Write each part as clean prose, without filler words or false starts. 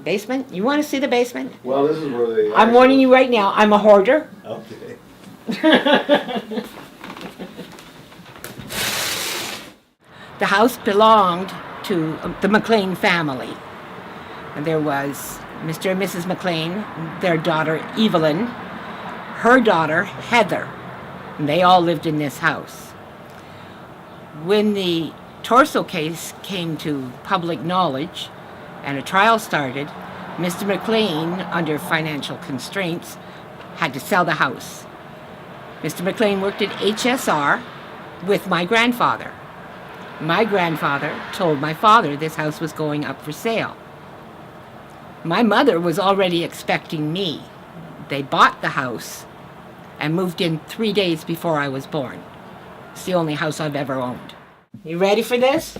Basement? You want to see the basement? Well, this is where they. I'm warning you right now, I'm a hoarder. Okay. The house belonged to the McLean family. And there was Mr. and Mrs. McLean, their daughter Evelyn, her daughter Heather, and they all lived in this house. When the torso case came to public knowledge and a trial started, Mr. McLean, under financial constraints, had to sell the house. Mr. McLean worked at HSR with my grandfather. My grandfather told my father this house was going up for sale. My mother was already expecting me. They bought the house and moved in 3 days before I was born. It's the only house I've ever owned. You ready for this?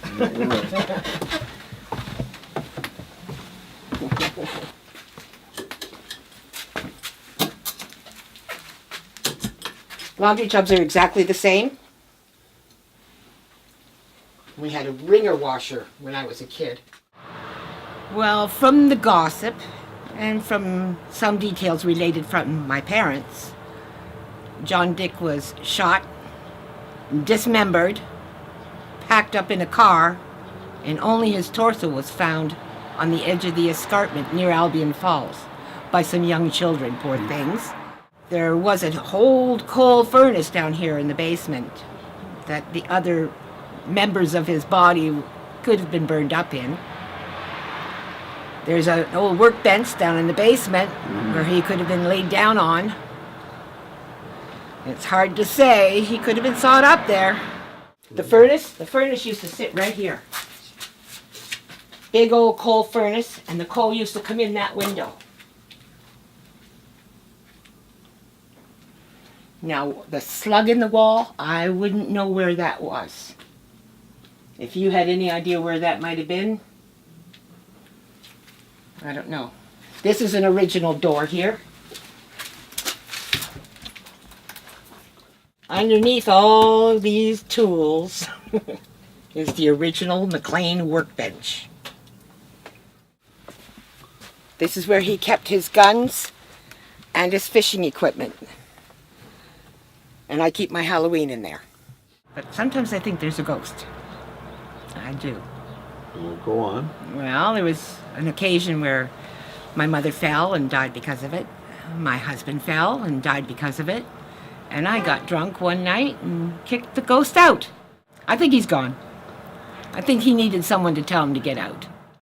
Laundry tubs are exactly the same. We had a wringer washer when I was a kid. Well, from the gossip and from some details related from my parents, John Dick was shot, dismembered, packed up in a car, and only his torso was found on the edge of the escarpment near Albion Falls by some young children, poor things. There was an old coal furnace down here in the basement that the other members of his body could have been burned up in. There's an old workbench down in the basement where he could have been laid down on. It's hard to say. He could have been sawed up there. The furnace used to sit right here. Big old coal furnace, and the coal used to come in that window. Now, the slug in the wall, I wouldn't know where that was. If you had any idea where that might have been, I don't know. This is an original door here. Underneath all these tools is the original McLean workbench. This is where he kept his guns and his fishing equipment. And I keep my Halloween in there. But sometimes I think there's a ghost. I do. Well, go on. Well, there was an occasion where my mother fell and died because of it. My husband fell and died because of it. And I got drunk one night and kicked the ghost out. I think he's gone. I think he needed someone to tell him to get out.